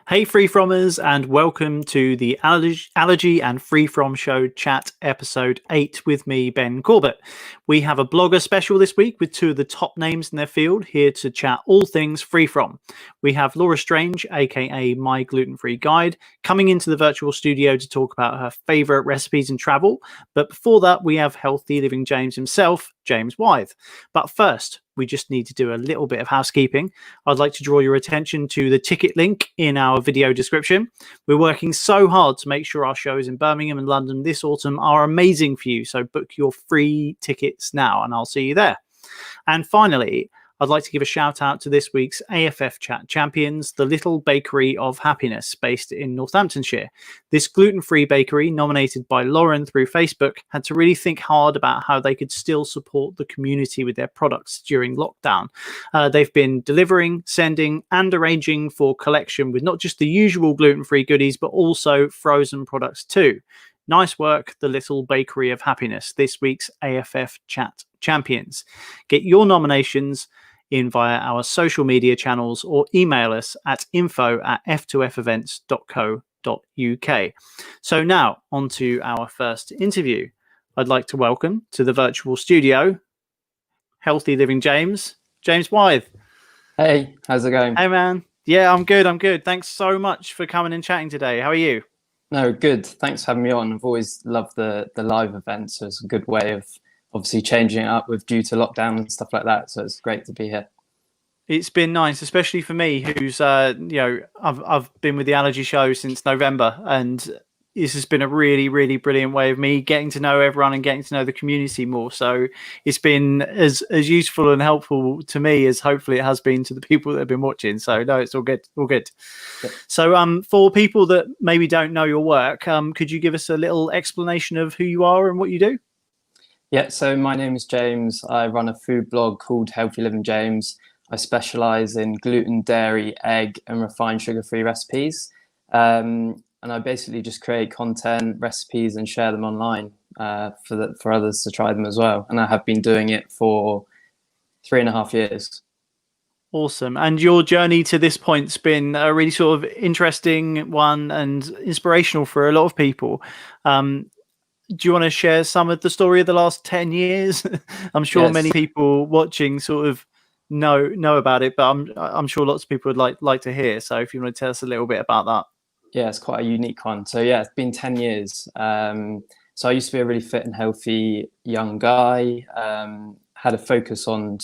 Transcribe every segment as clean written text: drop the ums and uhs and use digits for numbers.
Hey, Free Fromers, and welcome to the Allergy and Free From Show chat Ep.8 with me, Ben Corbett. We have a blogger special this week with two of the top names in their field here to chat all things free from. We have Laura Strange, aka My Gluten Free Guide, coming into the virtual studio to talk about her favourite recipes and travel. But before that, we have Healthy Living James himself, James Wythe. But first, we just need to do a little bit of housekeeping. I'd like to draw your attention to the ticket link in our video description. We're working so hard to make sure our shows in Birmingham and London this autumn are amazing for you. So book your free tickets now and I'll see you there. And finally, I'd like to give a shout out to this week's AFF Chat champions, the Little Bakery of Happiness, based in Northamptonshire. This gluten-free bakery, nominated by Lauren through Facebook, had to really think hard about how they could still support the community with their products during lockdown. They've been delivering, sending, and arranging for collection with not just the usual gluten-free goodies, but also frozen products too. Nice work, the Little Bakery of Happiness, this week's AFF Chat champions. Get your nominations in via our social media channels or email us at info@f2fevents.co.uk. So now on to our first interview. I'd like to welcome to the virtual studio, Healthy Living James Wythe. Hey, how's it going? Hey man. Yeah, I'm good. Thanks so much for coming and chatting today. How are you? No, good. Thanks for having me on. I've always loved the live events, so it's a good way of obviously changing it up with due to lockdown and stuff like that. So it's great to be here. It's been nice, especially for me, who's I've been with the Allergy Show since November, and this has been a really, really brilliant way of me getting to know everyone and getting to know the community more. So it's been as useful and helpful to me as hopefully it has been to the people that have been watching. So no, it's all good. Yeah. So for people that maybe don't know your work, could you give us a little explanation of who you are and what you do? Yeah, so my name is James. I run a food blog called Healthy Living James. I specialize in gluten, dairy, egg, and refined sugar-free recipes. And I basically just create content, recipes, and share them online for others to try them as well. And I have been doing it for 3.5 years. Awesome. And your journey to this point's been a really sort of interesting one and inspirational for a lot of people. Do you want to share some of the story of the last 10 years? I'm sure Yes. many people watching sort of know about it, but I'm sure lots of people would like to hear. So if you want to tell us a little bit about that. Yeah, it's quite a unique one. So yeah, it's been 10 years. So I used to be a really fit and healthy young guy, had a focus on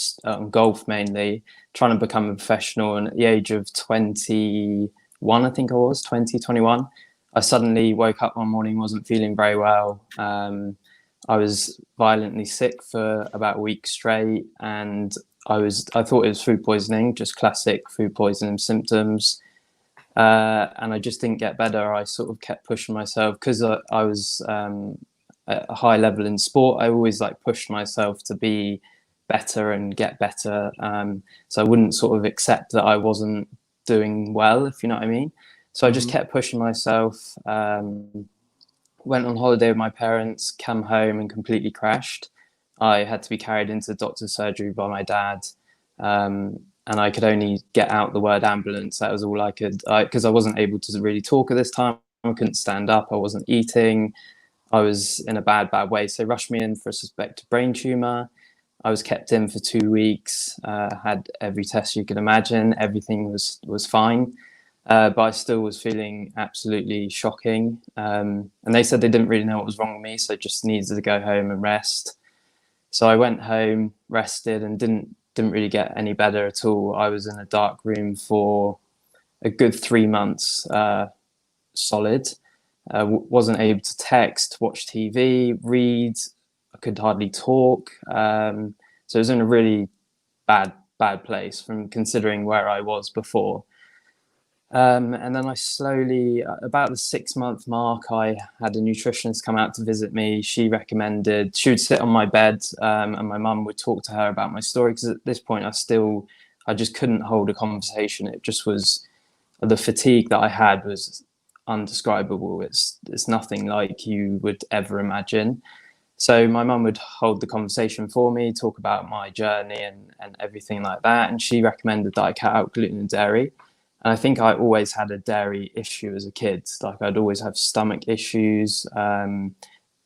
golf mainly, trying to become a professional. And at the age of 21, I think I was, 21, I suddenly woke up one morning, wasn't feeling very well. I was violently sick for about a week straight, and I thought it was food poisoning, just classic food poisoning symptoms. And I just didn't get better. I sort of kept pushing myself because I was at a high level in sport. I always pushed myself to be better and get better. So I wouldn't sort of accept that I wasn't doing well, if you know what I mean. So I just kept pushing myself. Went on holiday with my parents, came home and completely crashed. I had to be carried into doctor's surgery by my dad. And I could only get out the word ambulance. That was all I could, because I wasn't able to really talk at this time. I couldn't stand up. I wasn't eating. I was in a bad way. So they rushed me in for a suspected brain tumor. I was kept in for 2 weeks, had every test you could imagine. Everything was fine. But I still was feeling absolutely shocking. And they said they didn't really know what was wrong with me. So I just needed to go home and rest. So I went home, rested, and didn't really get any better at all. I was in a dark room for a good 3 months solid. Wasn't able to text, watch TV, read. I could hardly talk. So it was in a really bad place from considering where I was before. And then I slowly, about the 6-month mark, I had a nutritionist come out to visit me. She would sit on my bed, and my mum would talk to her about my story, because at this point I just couldn't hold a conversation. It just was, the fatigue that I had was undescribable. It's nothing like you would ever imagine. So my mum would hold the conversation for me, talk about my journey and everything like that. And she recommended that I cut out gluten and dairy. And I think I always had a dairy issue as a kid. Like I'd always have stomach issues.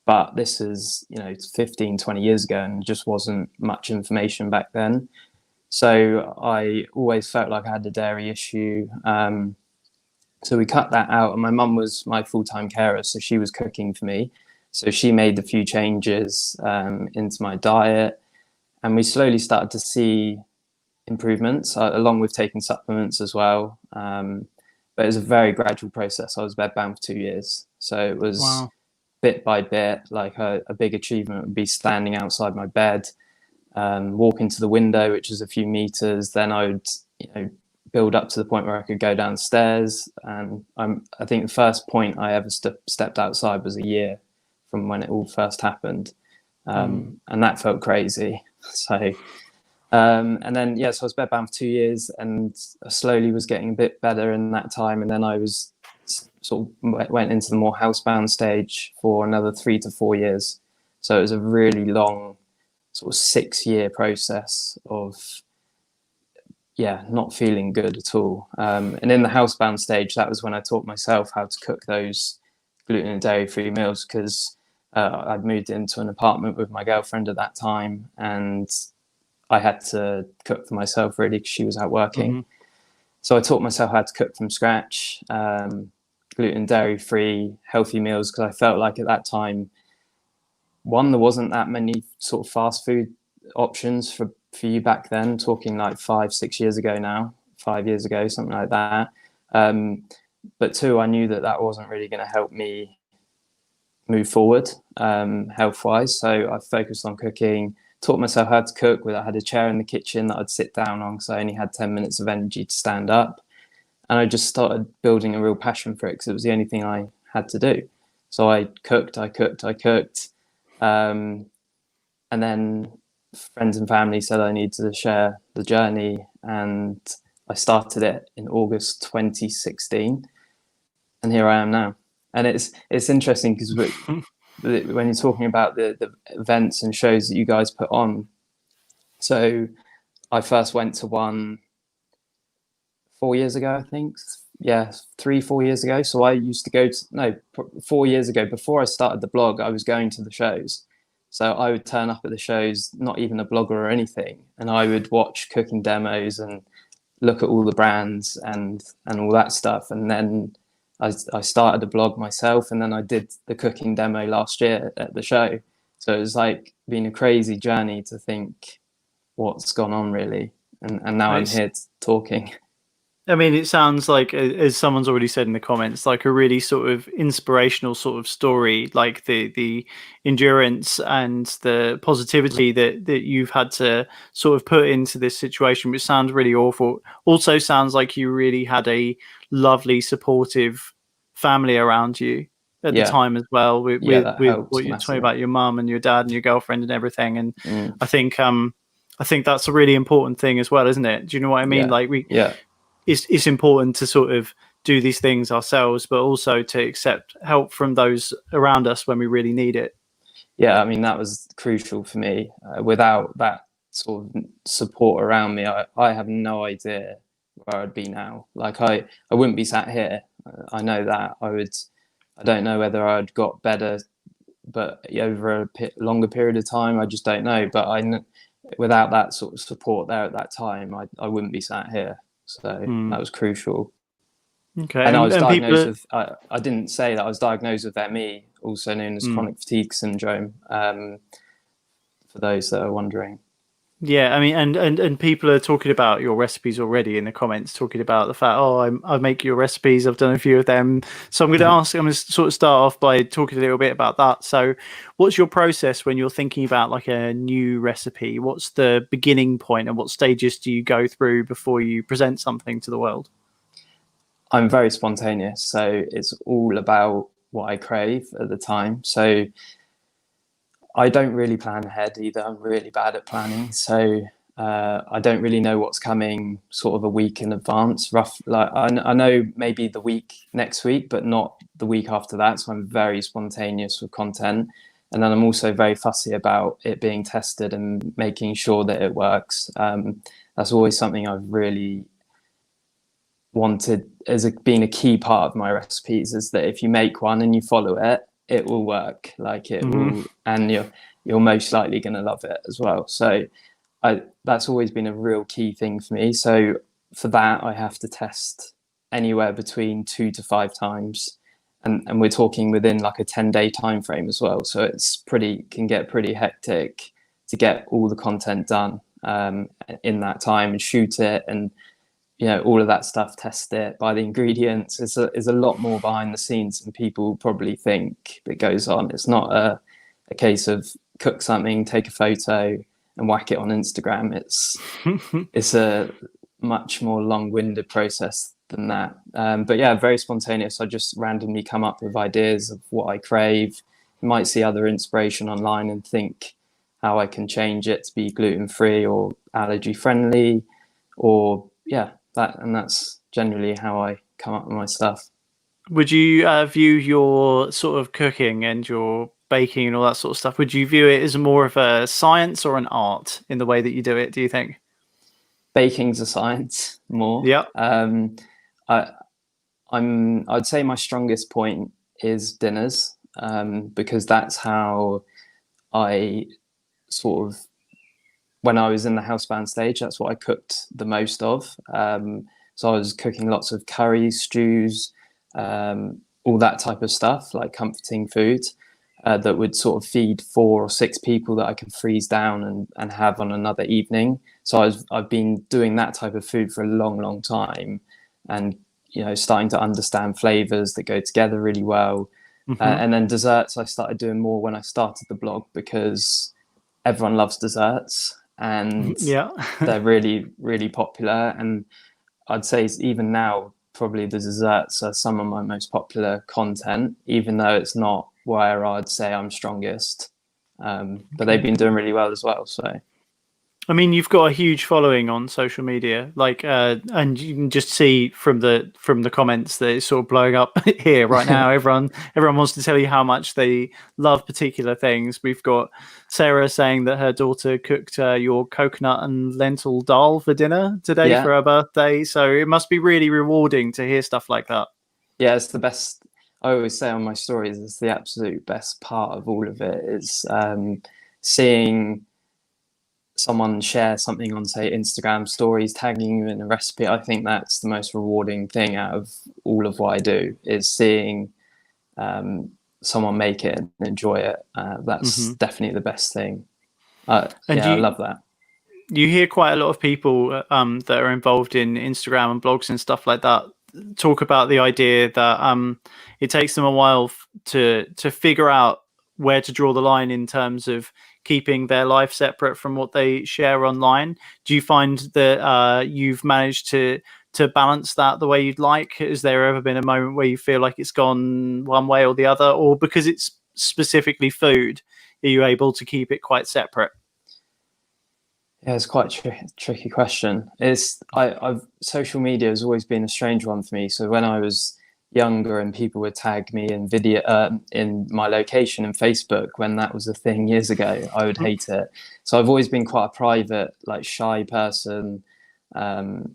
But this is, 15, 20 years ago, and just wasn't much information back then. So I always felt like I had a dairy issue. So we cut that out, and my mum was my full-time carer, so she was cooking for me. So she made a few changes into my diet, and we slowly started to see improvements, along with taking supplements as well. But it was a very gradual process. I was bedbound for 2 years, so it was Wow. bit by bit. Like a big achievement would be standing outside my bed, walking to the window, which is a few meters. Then I would, build up to the point where I could go downstairs. And I think the first point I ever stepped outside was a year from when it all first happened. And that felt crazy. So, and then, so I was bedbound for 2 years, and I slowly was getting a bit better in that time. And then I was sort of went into the more housebound stage for another 3 to 4 years. So it was a really long sort of 6-year process of, not feeling good at all. And in the housebound stage, that was when I taught myself how to cook those gluten and dairy-free meals, because I'd moved into an apartment with my girlfriend at that time, and I had to cook for myself really because she was out working. So I taught myself how to cook from scratch, gluten, dairy-free, healthy meals, because I felt like at that time, one, there wasn't that many sort of fast food options for you back then, talking like 5-6 years ago now, 5 years ago, something like that. But two, I knew that wasn't really going to help me move forward health-wise. So I focused on cooking, taught myself how to cook. I had a chair in the kitchen that I'd sit down on because I only had 10 minutes of energy to stand up. And I just started building a real passion for it because it was the only thing I had to do. So I cooked. And then friends and family said I needed to share the journey, and I started it in August 2016, and here I am now. And it's interesting because when you're talking about the events and shows that you guys put on, so I first went to one 4 years ago, I think. 3-4 years ago. So I used to go to 4 years ago, before I started the blog, I was going to the shows. So I would turn up at the shows, not even a blogger or anything, and I would watch cooking demos and look at all the brands and all that stuff. And then I started a blog myself, and then I did the cooking demo last year at the show. So it was like been a crazy journey to think what's gone on really. And now I'm here talking. I mean, it sounds like, as someone's already said in the comments, like a really sort of inspirational sort of story, like the endurance and the positivity that you've had to sort of put into this situation, which sounds really awful. Also sounds like you really had a lovely, supportive family around you at the time as well, with what you're talking about, your mum and your dad and your girlfriend and everything. And I think that's a really important thing as well, isn't it? Do you know what I mean? It's important to sort of do these things ourselves, but also to accept help from those around us when we really need it. Yeah, I mean, that was crucial for me. Without that sort of support around me, I have no idea where I'd be now. Like I wouldn't be sat here. I know that I don't know whether I'd got better, but over a longer period of time, I just don't know. But without that sort of support there at that time, I wouldn't be sat here. So that was crucial. Okay. And I was diagnosed with, I didn't say that I was diagnosed with ME, also known as chronic fatigue syndrome, for those that are wondering. Yeah, I mean, and people are talking about your recipes already in the comments, talking about the fact, I make your recipes. I've done a few of them. So I'm going to sort of start off by talking a little bit about that. So what's your process when you're thinking about like a new recipe? What's the beginning point, and what stages do you go through before you present something to the world? I'm very spontaneous. So it's all about what I crave at the time. So I don't really plan ahead either. I'm really bad at planning. So I don't really know what's coming sort of a week in advance. I know maybe the week next week, but not the week after that. So I'm very spontaneous with content. And then I'm also very fussy about it being tested and making sure that it works. That's always something I've really wanted as being a key part of my recipes is that if you make one and you follow it, it will work. Like it will, and you're most likely going to love it as well. So that's always been a real key thing for me. So for that, I have to test anywhere between 2 to 5 times, and we're talking within like a 10-day time frame as well. So can get pretty hectic to get all the content done in that time and shoot it, and all of that stuff, test it, buy the ingredients. Is a lot more behind the scenes than people probably think that goes on. It's not a case of cook something, take a photo, and whack it on Instagram. It's a much more long-winded process than that. But yeah, very spontaneous. I just randomly come up with ideas of what I crave. You might see other inspiration online and think how I can change it to be gluten-free or allergy-friendly, or that's generally how I come up with my stuff. Would you view your sort of cooking and your baking and all that sort of stuff, would you view it as more of a science or an art in the way that you do it, do you think? Baking's a science more. Yeah. I'd say my strongest point is dinners, because that's how I sort of, when I was in the house band stage, that's what I cooked the most of. So I was cooking lots of curries, stews, all that type of stuff, like comforting food that would sort of feed 4 or 6 people that I could freeze down and have on another evening. So I've been doing that type of food for a long, long time, and starting to understand flavors that go together really well. And then desserts, I started doing more when I started the blog, because everyone loves desserts and they're really, really popular. And I'd say even now, probably the desserts are some of my most popular content, even though it's not where I'd say I'm strongest. But they've been doing really well as well. So, I mean, you've got a huge following on social media, like, and you can just see from the comments that it's sort of blowing up here right now. Everyone wants to tell you how much they love particular things. We've got Sarah saying that her daughter cooked your coconut and lentil dal for dinner today for her birthday. So it must be really rewarding to hear stuff like that. Yeah, it's the best. I always say on my stories, it's the absolute best part of all of it is seeing someone share something on, say, Instagram stories, tagging you in a recipe. I think that's the most rewarding thing out of all of what I do, is seeing someone make it and enjoy it. That's definitely the best thing. I love that. You hear quite a lot of people that are involved in Instagram and blogs and stuff like that talk about the idea that it takes them a while to figure out where to draw the line in terms of keeping their life separate from what they share online. Do you find that you've managed to balance that the way you'd like? Has there ever been a moment where you feel like it's gone one way or the other, or because it's specifically food, are you able to keep it quite separate? Yeah, it's quite a tricky question. Social media has always been a strange one for me. So when I was younger and people would tag me in video in my location in Facebook, when that was a thing years ago, I would hate it. So I've always been quite a private, like, shy person. And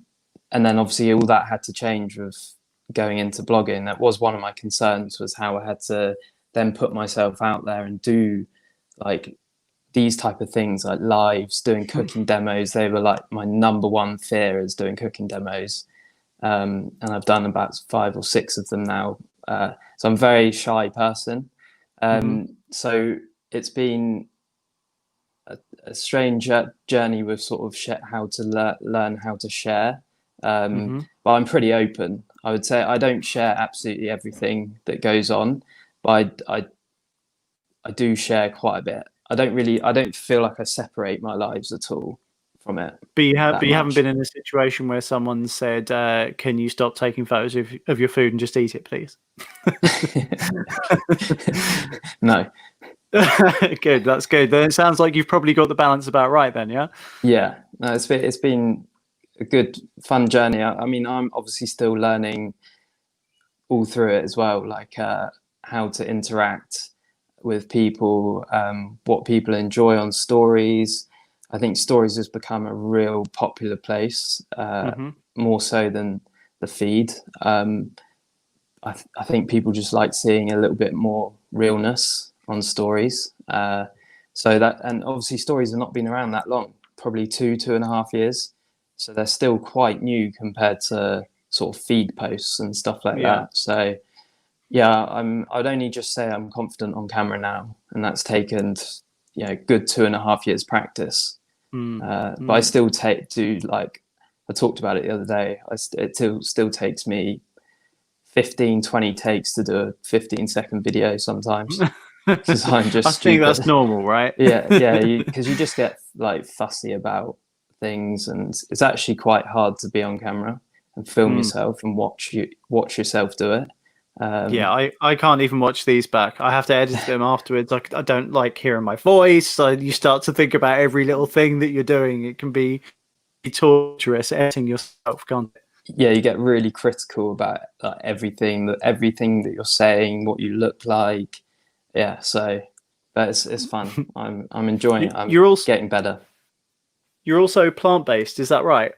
then obviously all that had to change with going into blogging. That was one of my concerns, was how I had to then put myself out there and do like these type of things, like lives, doing cooking demos. They were like my number one fear, is doing cooking demos. And I've done about 5 or 6 of them now. So I'm a very shy person. So it's been a strange journey with sort of how to learn how to share. But I'm pretty open. I would say I don't share absolutely everything that goes on, but I do share quite a bit. I don't feel like I separate my lives at all from it. But you haven't been in a situation where someone said, "Can you stop taking photos of your food and just eat it, please?" No. Good. That's good. Then it sounds like you've probably got the balance about right. Then, yeah. Yeah. No, it's been a good, fun journey. I mean, I'm obviously still learning all through it as well, like how to interact with people, what people enjoy on stories. I think stories has become a real popular place, more so than the feed. I think people just like seeing a little bit more realness on stories. So that, and obviously stories have not been around that long, probably 2.5 years. So they're still quite new compared to sort of feed posts and stuff like that. So yeah, I'd only just say I'm confident on camera now, and that's taken, good 2.5 years practice. But I still I talked about it the other day. It still takes me 15-20 takes to do a 15-second video sometimes, because I'm just I think stupid. that's normal, right? Yeah, because you just get like fussy about things, and it's actually quite hard to be on camera and film yourself and watch yourself do it. Yeah, I can't even watch these back. I have to edit them afterwards. I don't like hearing my voice. So you start to think about every little thing that you're doing. It can be torturous editing yourself, can't it? Yeah, you get really critical about everything that you're saying, what you look like. Yeah, so but it's fun. I'm enjoying it. I'm getting better. You're also plant-based, is that right?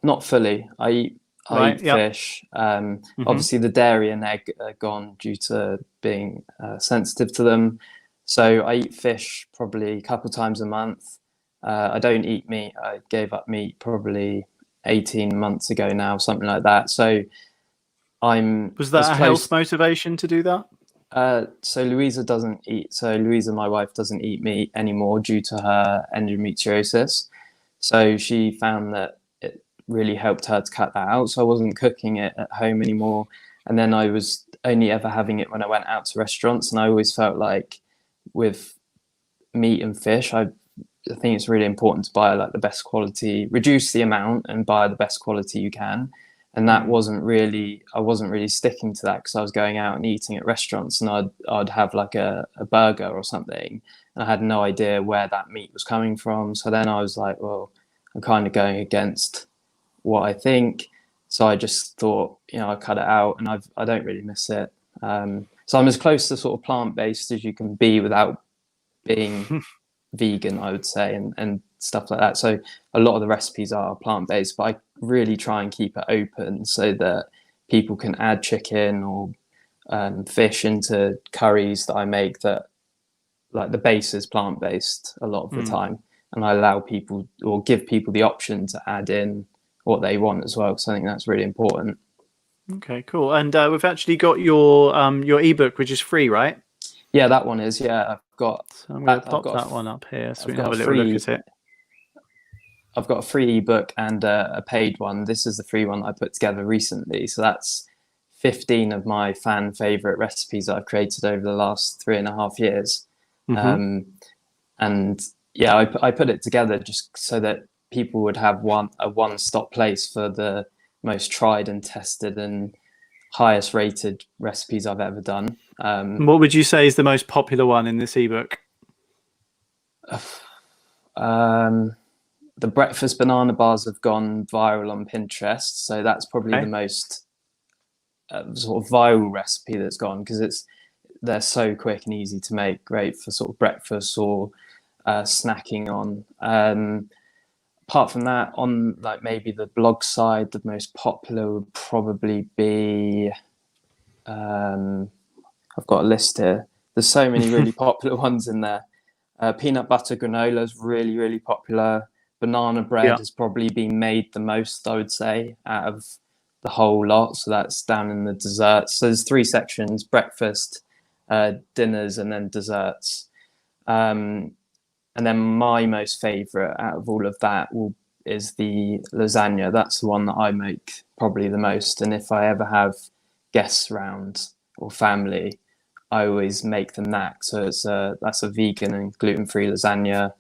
Not fully. I eat fish. Obviously, the dairy and egg are gone due to being sensitive to them. So I eat fish probably a couple times a month. I don't eat meat. I gave up meat probably 18 months ago now, something like that. So Was that a health motivation to do that? So Louisa doesn't eat. So Louisa, my wife, doesn't eat meat anymore due to her endometriosis. So she found that it really helped her to cut that out. So I wasn't cooking it at home anymore. And then I was only ever having it when I went out to restaurants. And I always felt like with meat and fish, I think it's really important to buy like the best quality, reduce the amount and buy the best quality you can. And that I wasn't really sticking to that, because I was going out and eating at restaurants, and I'd have like a burger or something, and I had no idea where that meat was coming from. So then I was like, well, I'm kind of going against what I think. So I just thought, I cut it out, and I don't really miss it. So I'm as close to sort of plant-based as you can be without being vegan, I would say, and stuff like that. So a lot of the recipes are plant-based, but I really try and keep it open so that people can add chicken or fish into curries that I make, that like the base is plant-based a lot of the time, and I allow people or give people the option to add in what they want as well, because I think that's really important. Okay, cool. And we've actually got your ebook, which is free, right? Yeah, that one is. Yeah, I've got. So I'm going to pop that one up here so we can have a little look at it. I've got a free ebook and a paid one. This is the free one that I put together recently. So that's 15 of my fan favorite recipes that I've created over the last 3.5 years. And yeah, I put it together just so that people would have a one-stop place for the most tried and tested and highest rated recipes I've ever done. What would you say is the most popular one in this ebook? The breakfast banana bars have gone viral on Pinterest, so that's probably the most sort of viral recipe that's gone, because they're so quick and easy to make, great for sort of breakfast or snacking on. Apart from that, on like maybe the blog side, the most popular would probably be I've got a list here. There's so many really popular ones in there. Peanut butter granola is really, really popular. Banana bread has probably been made the most, I would say, out of the whole lot. So that's down in the desserts. So there's 3 sections: breakfast, dinners, and then desserts. And then my most favorite out of all of that is the lasagna. That's the one that I make probably the most. And if I ever have guests around or family, I always make them that. So that's a vegan and gluten-free lasagna,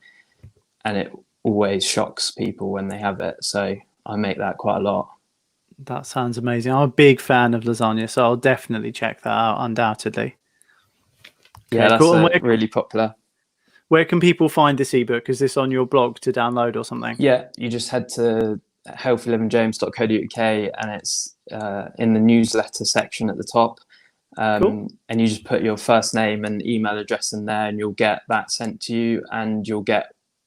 and it always shocks people when they have it. So I make that quite a lot. That sounds amazing. I'm a big fan of lasagna, so I'll definitely check that out, undoubtedly. Yeah, that's cool. Really popular. Where can people find this ebook? Is this on your blog to download or something? Yeah, you just head to healthylivingjames.co.uk, and it's in the newsletter section at the top. Cool. And you just put your first name and email address in there, and you'll get that sent to you. And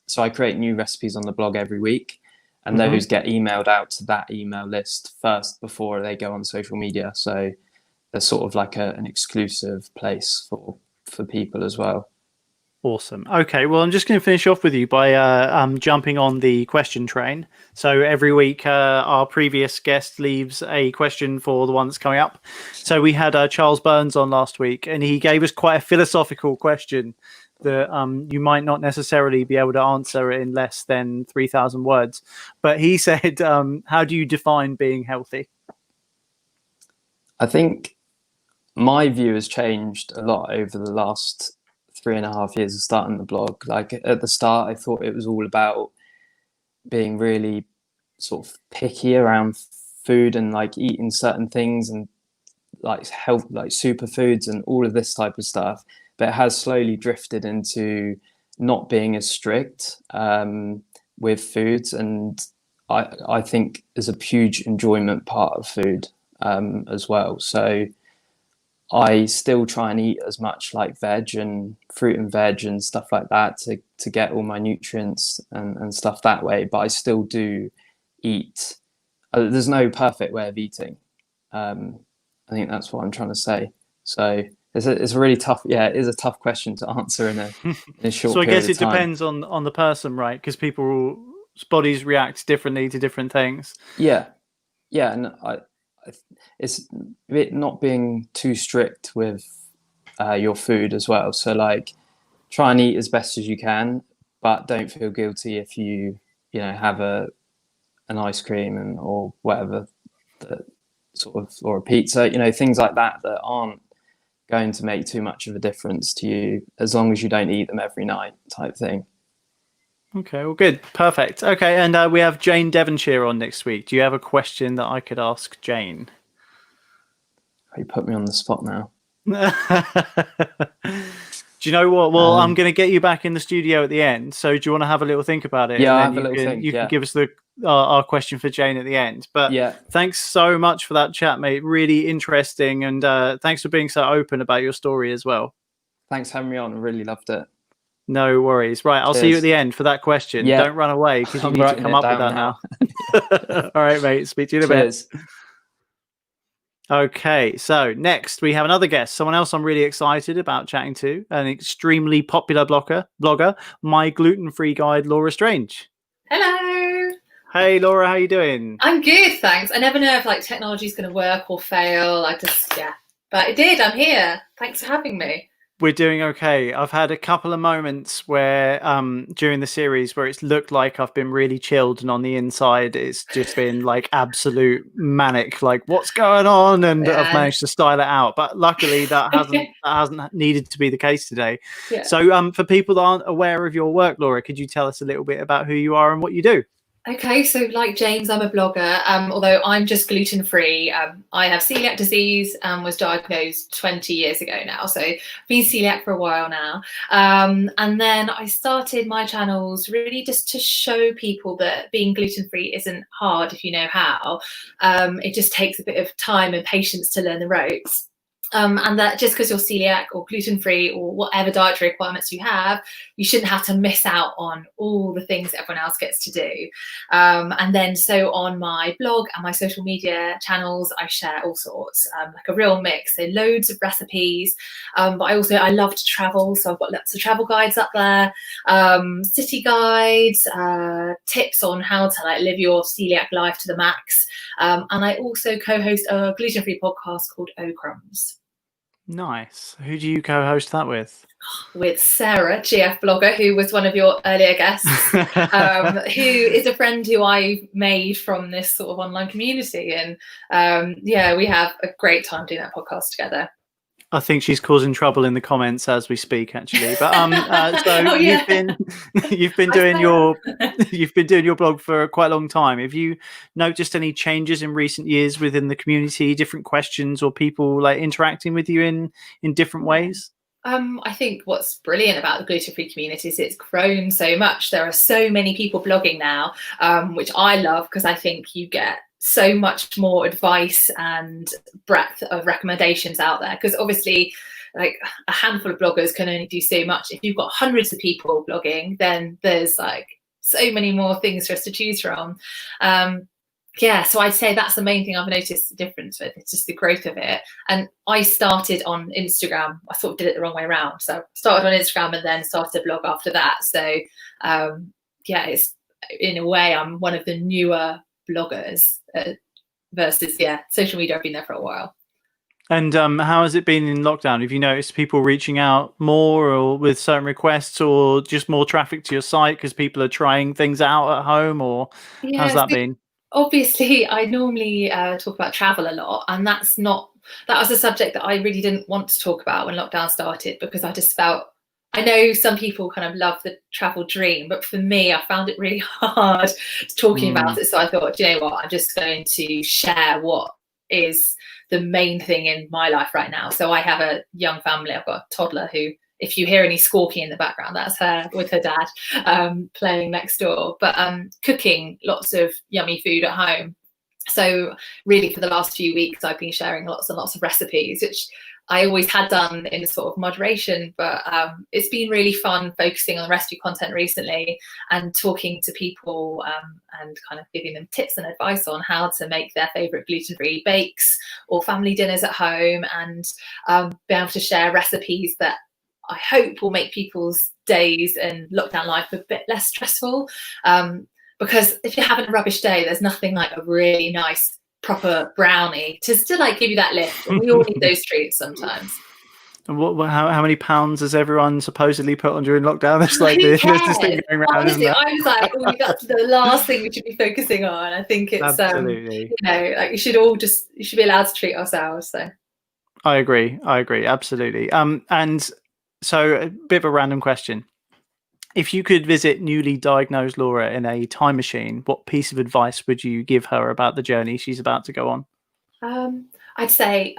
so I create new recipes on the blog every week, and those get emailed out to that email list first before they go on social media. So they're sort of like an exclusive place for people as well. Awesome. Okay, well, I'm just going to finish off with you by jumping on the question train. So every week, our previous guest leaves a question for the one that's coming up. So we had Charles Burns on last week, and he gave us quite a philosophical question that you might not necessarily be able to answer in less than 3,000 words. But he said, how do you define being healthy? I think my view has changed a lot over the last 3.5 years of starting the blog. Like at the start, I thought it was all about being really sort of picky around food and like eating certain things and like health, like superfoods and all of this type of stuff. But it has slowly drifted into not being as strict with foods. And I think there's a huge enjoyment part of food as well. So I still try and eat as much like veg and fruit and veg and stuff like that to get all my nutrients and stuff that way. But I still do eat. There's no perfect way of eating. I think that's what I'm trying to say. So it's a really tough. Yeah, it is a tough question to answer in a short. So I period guess of it time. depends on the person, right? Because people's bodies react differently to different things. Yeah, and it's not being too strict with your food as well. So like, try and eat as best as you can, but don't feel guilty if you have an ice cream or whatever, or a pizza, things like that aren't going to make too much of a difference to you as long as you don't eat them every night, type thing. Okay, well, good. Perfect. Okay, and we have Jane Devonshire on next week. Do you have a question that I could ask Jane? You put me on the spot now. Do you know what? Well, I'm going to get you back in the studio at the end. So do you want to have a little think about it? Yeah, and I'll then have a little think. You can give us our question for Jane at the end. But yeah, thanks so much for that chat, mate. Really interesting. And thanks for being so open about your story as well. Thanks for having me on. I really loved it. No worries. Right, I'll see you at the end for that question. Yeah. Don't run away because you need to come up with that now. All right, mate. Speak to you in a bit. Okay, so next we have another guest, someone else I'm really excited about chatting to, an extremely popular blogger, my gluten-free guide, Laura Strange. Hello. Hey, Laura, how you doing? I'm good, thanks. I never know if like technology is going to work or fail. But it did. I'm here. Thanks for having me. We're doing okay. I've had a couple of moments where during the series where it's looked like I've been really chilled, and on the inside it's just been like absolute manic, like what's going on, and I've managed to style it out. But luckily that hasn't needed to be the case today. Yeah. So for people that aren't aware of your work, Laura, could you tell us a little bit about who you are and what you do? Okay, so like James, I'm a blogger, although I'm just gluten-free. I have celiac disease and was diagnosed 20 years ago now. So I've been celiac for a while now. And then I started my channels really just to show people that being gluten-free isn't hard if you know how. It just takes a bit of time and patience to learn the ropes. And that just because you're celiac or gluten-free or whatever dietary requirements you have, you shouldn't have to miss out on all the things everyone else gets to do. And then so on my blog and my social media channels, I share all sorts, like a real mix. So loads of recipes, but I love to travel. So I've got lots of travel guides up there, city guides, tips on how to like live your celiac life to the max. And I also co-host a gluten-free podcast called O Crumbs. Nice. Who do you co-host that with? With Sarah, GF blogger, who was one of your earlier guests, who is a friend who I made from this sort of online community. And we have a great time doing that podcast together. I think she's causing trouble in the comments as we speak, actually. But you've been doing your blog for quite a long time. Have you noticed any changes in recent years within the community? Different questions or people like interacting with you in different ways? I think what's brilliant about the gluten-free community is it's grown so much. There are so many people blogging now, which I love because I think you get so much more advice and breadth of recommendations out there, because obviously like a handful of bloggers can only do so much. If you've got hundreds of people blogging, then there's like so many more things for us to choose from. Yeah, so I'd say that's the main thing I've noticed the difference with. It's just the growth of it. And I started on Instagram. I sort of did it the wrong way around. So I started on Instagram and then started a blog after that. So yeah, it's in a way I'm one of the newer bloggers versus social media. I've been there for a while. And how has it been in lockdown? Have you noticed people reaching out more or with certain requests, or just more traffic to your site because people are trying things out at home, or how's that been? Obviously, I normally talk about travel a lot, and that was a subject that I really didn't want to talk about when lockdown started, because I just felt, I know some people kind of love the travel dream, but for me, I found it really hard talking about it. So I thought, you know what, I'm just going to share what is the main thing in my life right now. So I have a young family. I've got a toddler who, if you hear any squawking in the background, that's her with her dad playing next door. But cooking lots of yummy food at home. So really for the last few weeks, I've been sharing lots and lots of recipes, which I always had done in sort of moderation, but it's been really fun focusing on recipe content recently and talking to people and kind of giving them tips and advice on how to make their favorite gluten-free bakes or family dinners at home, and be able to share recipes that I hope will make people's days and lockdown life a bit less stressful. Because if you're having a rubbish day, there's nothing like a really nice proper brownie to still like give you that lift. And we all need those treats sometimes. And how many pounds has everyone supposedly put on during lockdown? There's like this thing going around. Honestly, I was like, oh, that's the last thing we should be focusing on. I think it's absolutely, like we should be allowed to treat ourselves. So I agree, absolutely. And so a bit of a random question. If you could visit newly diagnosed Laura in a time machine, what piece of advice would you give her about the journey she's about to go on? I'd say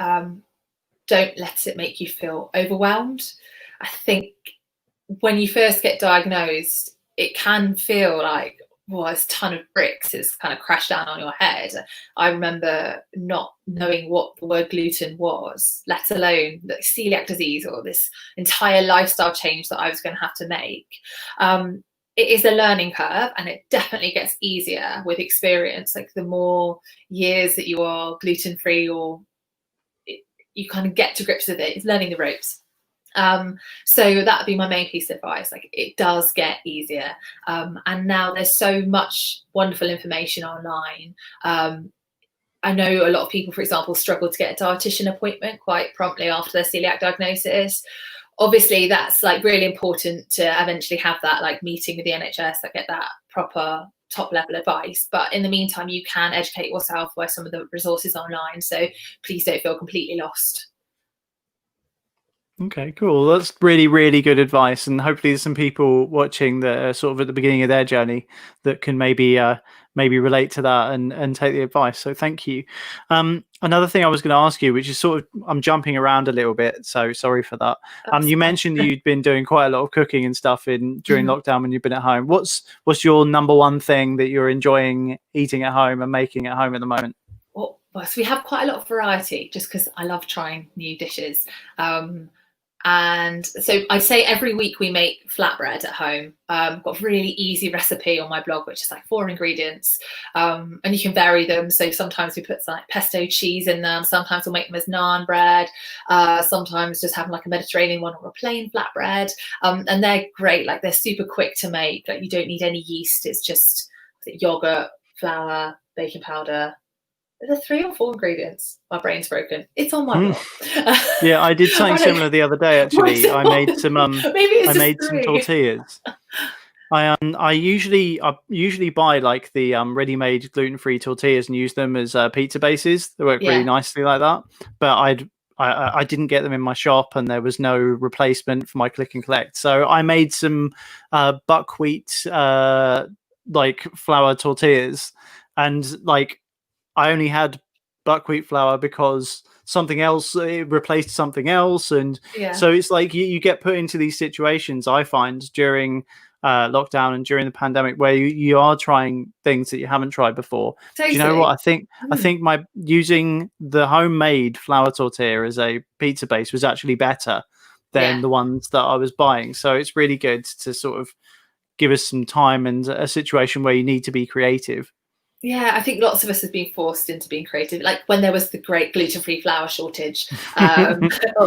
don't let it make you feel overwhelmed. I think when you first get diagnosed, it can feel like, well, it's a ton of bricks. It's kind of crashed down on your head. I remember not knowing what the word gluten was, let alone the celiac disease or this entire lifestyle change that I was going to have to make. It is a learning curve, and it definitely gets easier with experience. Like the more years that you are gluten-free, or you kind of get to grips with it, it's learning the ropes. So that would be my main piece of advice. Like, it does get easier, and now there's so much wonderful information online. I know a lot of people, for example, struggle to get a dietitian appointment quite promptly after their celiac diagnosis. Obviously, that's like really important to eventually have that like meeting with the NHS that get that proper top level advice. But in the meantime, you can educate yourself with some of the resources online. So please don't feel completely lost. Okay, cool. That's really, really good advice. And hopefully there's some people watching that are sort of at the beginning of their journey that can maybe relate to that and take the advice. So thank you. Another thing I was going to ask you, which is sort of, I'm jumping around a little bit, so sorry for that. You mentioned that you'd been doing quite a lot of cooking and stuff during lockdown when you've been at home. What's your number one thing that you're enjoying eating at home and making at home at the moment? Well, so we have quite a lot of variety, just because I love trying new dishes. And so I'd say every week we make flatbread at home. I've got a really easy recipe on my blog, which is like 4 ingredients, and you can vary them. So sometimes we put some like pesto cheese in them. Sometimes we'll make them as naan bread. Sometimes just having like a Mediterranean one or a plain flatbread. And they're great. Like, they're super quick to make. Like, you don't need any yeast. It's just yogurt, flour, baking powder. Are there 3 or 4 ingredients? My brain's broken. It's on my blog. Yeah, I did something similar the other day. Actually, I made some. I made some tortillas. I usually buy like the ready-made gluten-free tortillas and use them as pizza bases. They work really nicely like that. But I didn't get them in my shop, and there was no replacement for my click and collect. So I made some buckwheat like flour tortillas, and like, I only had buckwheat flour because something else, it replaced something else. And so it's like you get put into these situations, I find, during lockdown and during the pandemic, where you are trying things that you haven't tried before. Totally. Do you know what? I think my using the homemade flour tortilla as a pizza base was actually better than the ones that I was buying. So it's really good to sort of give us some time and a situation where you need to be creative. Yeah, I think lots of us have been forced into being creative. Like when there was the great gluten-free flour shortage of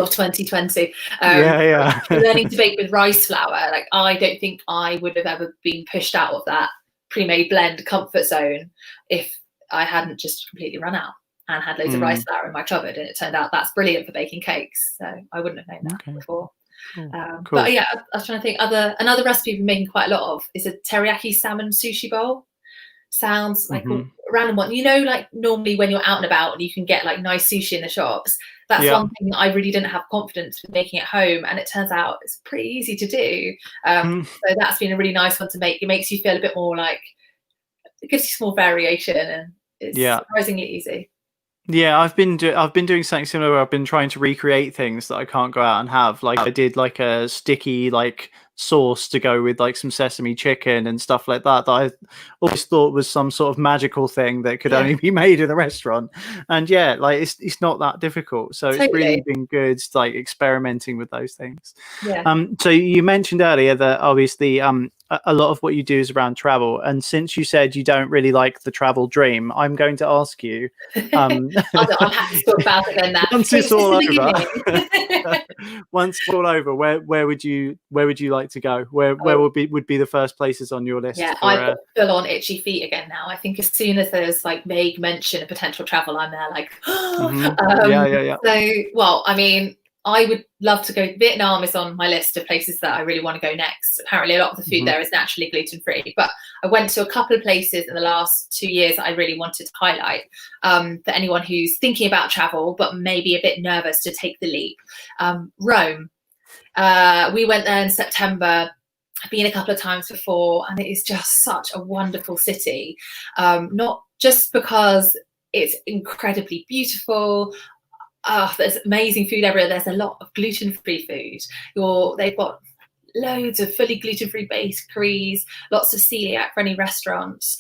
2020. Learning to bake with rice flour. Like I don't think I would have ever been pushed out of that pre-made blend comfort zone if I hadn't just completely run out and had loads of rice flour in my cupboard. And it turned out that's brilliant for baking cakes. So I wouldn't have known that before. Cool. But yeah, I was trying to think. Another recipe we've been making quite a lot of is a teriyaki salmon sushi bowl. Sounds like a random one. You know, like normally when you're out and about and you can get like nice sushi in the shops. That's one thing that I really didn't have confidence with making at home, and it turns out it's pretty easy to do. So that's been a really nice one to make. It makes you feel a bit more like, it gives you small variation, and it's surprisingly easy. Yeah, I've been doing something similar where I've been trying to recreate things that I can't go out and have. Like I did like a sticky like sauce to go with like some sesame chicken and stuff like that I always thought was some sort of magical thing that could only be made in a restaurant. And like it's not that difficult. So it's really been good like experimenting with those things. So you mentioned earlier that obviously a lot of what you do is around travel, and since you said you don't really like the travel dream, I'm going to ask you I'll have to talk about it then. Once it's all over, once it's all over, where would you like to go? Where would be the first places on your list? Yeah, I've got full on itchy feet again now. I think as soon as there's like vague mention of potential travel, I'm there like So well, I mean, I would love to go. Vietnam is on my list of places that I really want to go next. Apparently a lot of the food there is naturally gluten-free, but I went to a couple of places in the last 2 years that I really wanted to highlight for anyone who's thinking about travel but maybe a bit nervous to take the leap. Rome. We went there in September. I've been a couple of times before, and it is just such a wonderful city. Not just because it's incredibly beautiful. There's amazing food everywhere. There's a lot of gluten-free food. They've got loads of fully gluten-free bakeries, lots of celiac-friendly restaurants.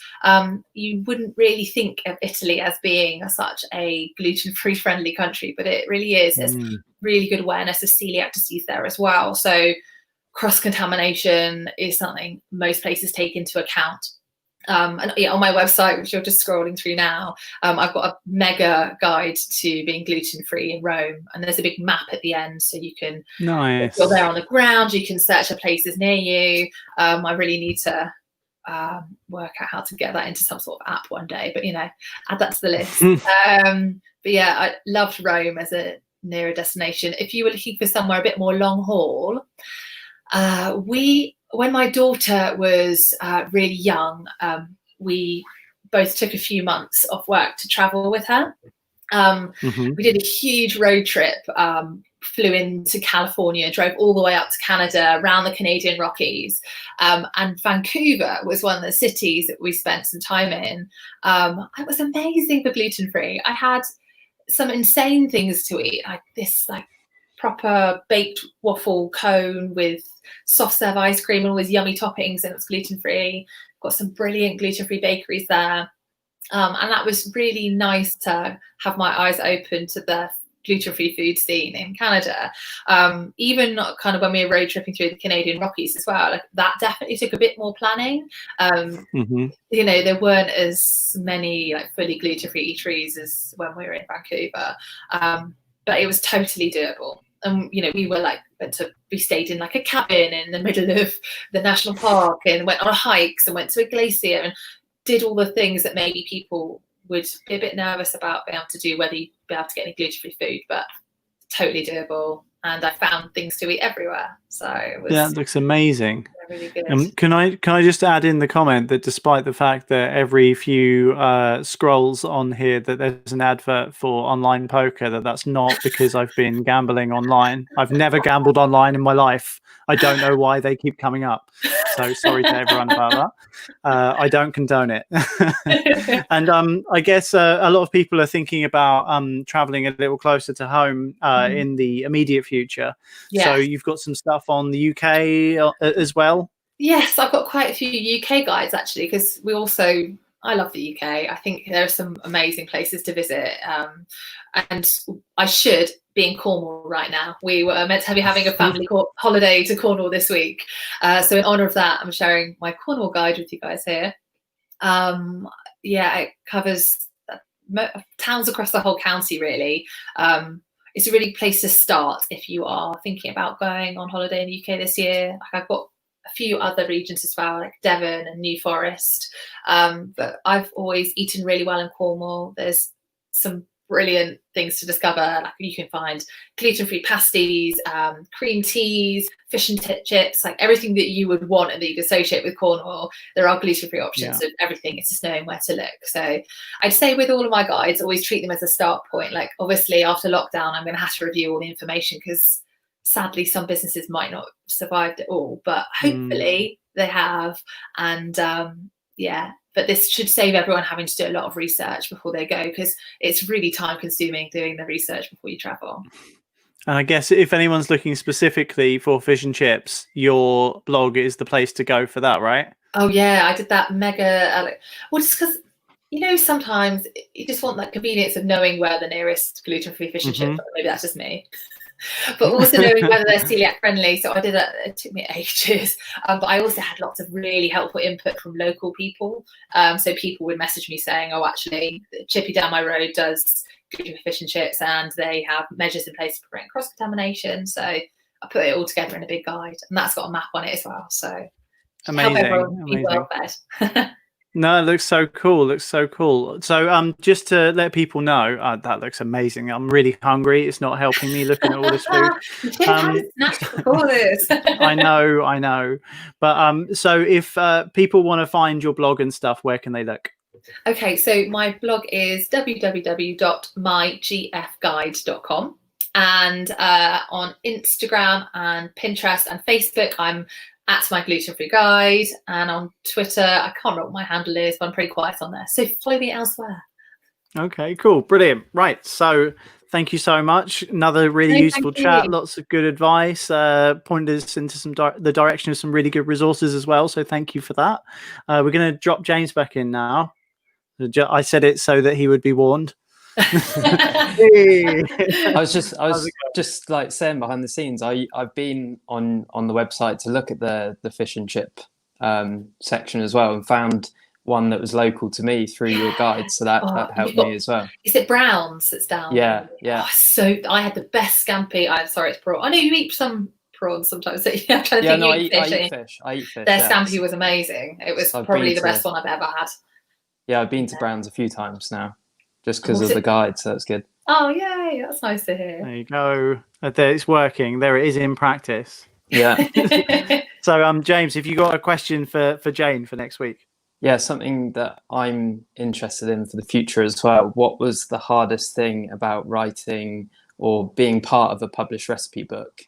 You wouldn't really think of Italy as being such a gluten-free friendly country, but it really is. There's really good awareness of celiac disease there as well. So cross-contamination is something most places take into account. And on my website, which you're just scrolling through now, I've got a mega guide to being gluten-free in Rome, and there's a big map at the end, so you can, if you're there on the ground, you can search for places near you. I really need to work out how to get that into some sort of app one day, but add that to the list. But yeah, I loved Rome as a nearer destination. If you were looking for somewhere a bit more long haul, when my daughter was really young, we both took a few months off work to travel with her. We did a huge road trip, flew into California, drove all the way up to Canada, around the Canadian Rockies. And Vancouver was one of the cities that we spent some time in. It was amazing for gluten-free. I had some insane things to eat, like this proper baked waffle cone with soft serve ice cream and all these yummy toppings, and it's gluten-free. Got some brilliant gluten-free bakeries there. And that was really nice to have my eyes open to the gluten-free food scene in Canada. Even kind of when we were road tripping through the Canadian Rockies as well, that definitely took a bit more planning. There weren't as many fully gluten-free eateries as when we were in Vancouver, but it was totally doable. And we stayed in a cabin in the middle of the national park, and went on hikes and went to a glacier and did all the things that maybe people would be a bit nervous about being able to do, whether you'd be able to get any gluten-free food, but totally doable. And I found things to eat everywhere. So it was, it looks amazing. Really good. Can I just add in the comment that despite the fact that every few scrolls on here that there's an advert for online poker, that's not because I've been gambling online. I've never gambled online in my life. I don't know why they keep coming up. So sorry to everyone about that. I don't condone it. And I guess a lot of people are thinking about traveling a little closer to home in the immediate future. Yes. So you've got some stuff on the UK as well? Yes, I've got quite a few UK guides actually, because I love the UK. I think there are some amazing places to visit. And I should be in Cornwall right now. We were meant to be having a family holiday to Cornwall this week. So in honour of that, I'm sharing my Cornwall guide with you guys here. It covers towns across the whole county, really. It's a really place to start if you are thinking about going on holiday in the UK this year. Like, I've got a few other regions as well, like Devon and New Forest. But I've always eaten really well in Cornwall. There's some brilliant things to discover. Like, you can find gluten-free pasties, cream teas, fish and chips, like everything that you would want and that you'd associate with Cornwall. There are gluten-free options of everything. It's just knowing where to look. So I'd say with all of my guides, always treat them as a start point. Like, obviously after lockdown, I'm going to have to review all the information because sadly some businesses might not have survived it all, but hopefully they have. And but this should save everyone having to do a lot of research before they go, because it's really time consuming doing the research before you travel. And I guess if anyone's looking specifically for fish and chips, your blog is the place to go for that, right? Oh yeah, I did that mega. Well, just because, sometimes you just want that convenience of knowing where the nearest gluten-free fish and chips are. Maybe that's just me. But also knowing whether they're celiac friendly. So I did that. It took me ages, but I also had lots of really helpful input from local people. So people would message me saying, "Oh, actually, Chippy down my road does gluten-free fish and chips, and they have measures in place to prevent cross-contamination." So I put it all together in a big guide, and that's got a map on it as well. So help everyone be well fed. No, it looks so cool. So just to let people know, that looks amazing. I'm really hungry. It's not helping me looking at all this food. You should have had a snack before this. I know. But so if people want to find your blog and stuff, where can they look? Okay, so my blog is www.mygfguide.com. And on Instagram and Pinterest and Facebook, I'm at my gluten-free guide, and on Twitter, I can't remember what my handle is, but I'm pretty quiet on there. So follow me elsewhere. Okay, cool, brilliant. Right, so thank you so much. Another really useful chat. Lots of good advice. Pointed us into the direction of some really good resources as well. So thank you for that. We're going to drop James back in now. I said it so that he would be warned. I was just like saying behind the scenes, I've been on the website to look at the fish and chip section as well, and found one that was local to me through your guide, so that helped me as well. Is it Brown's that's down? Yeah. So I had the best scampi. I'm sorry, it's prawn. I know you eat some prawns sometimes. So I eat fish. Their scampi was amazing. It was probably the best one I've ever had. Yeah, I've been to Brown's a few times now, just because of the guide, so it's good. Oh, yay, that's nice to hear. There you go. It's working. There it is in practice. Yeah. So, James, if you got a question for Jane for next week? Yeah, something that I'm interested in for the future as well. What was the hardest thing about writing or being part of a published recipe book?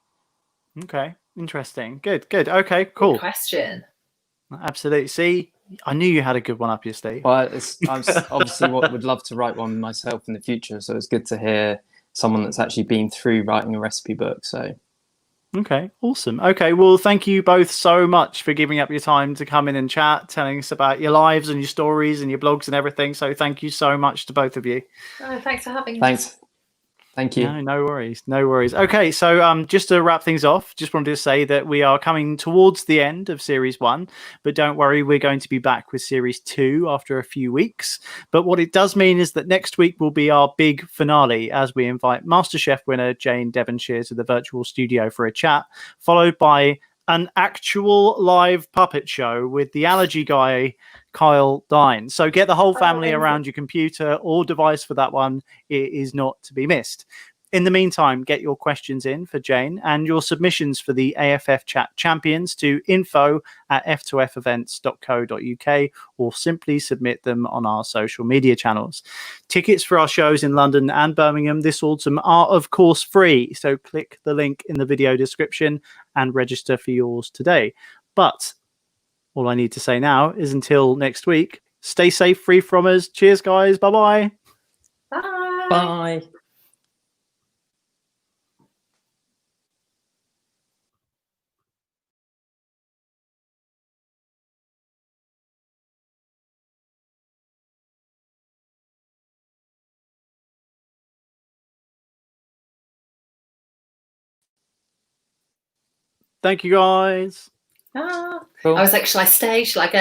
Okay, interesting. Good. Okay, cool. Good question. Absolutely. See, I knew you had a good one up your sleeve. Well, I obviously would love to write one myself in the future, so it's good to hear someone that's actually been through writing a recipe book. So, okay, awesome. Okay, well, thank you both so much for giving up your time to come in and chat, telling us about your lives and your stories and your blogs and everything. So, thank you so much to both of you. Oh, thanks for having me. Thanks. Thank you. No worries. Okay, so just to wrap things off, just wanted to say that we are coming towards the end of Series 1, but don't worry, we're going to be back with Series 2 after a few weeks. But what it does mean is that next week will be our big finale as we invite Masterchef winner Jane Devonshire to the virtual studio for a chat, followed by an actual live puppet show with the Allergy Guy, Kyle Dine. So get the whole family around your computer or device for that one. It is not to be missed. In the meantime, get your questions in for Jane and your submissions for the AFF Chat Champions to info@f2fevents.co.uk, or simply submit them on our social media channels. Tickets for our shows in London and Birmingham this autumn are, of course, free. So click the link in the video description and register for yours today. But all I need to say now is until next week, stay safe, free from us. Cheers, guys. Bye-bye. Bye. Bye. Thank you, guys. Ah. Cool. I was like, shall I stay? Shall I go?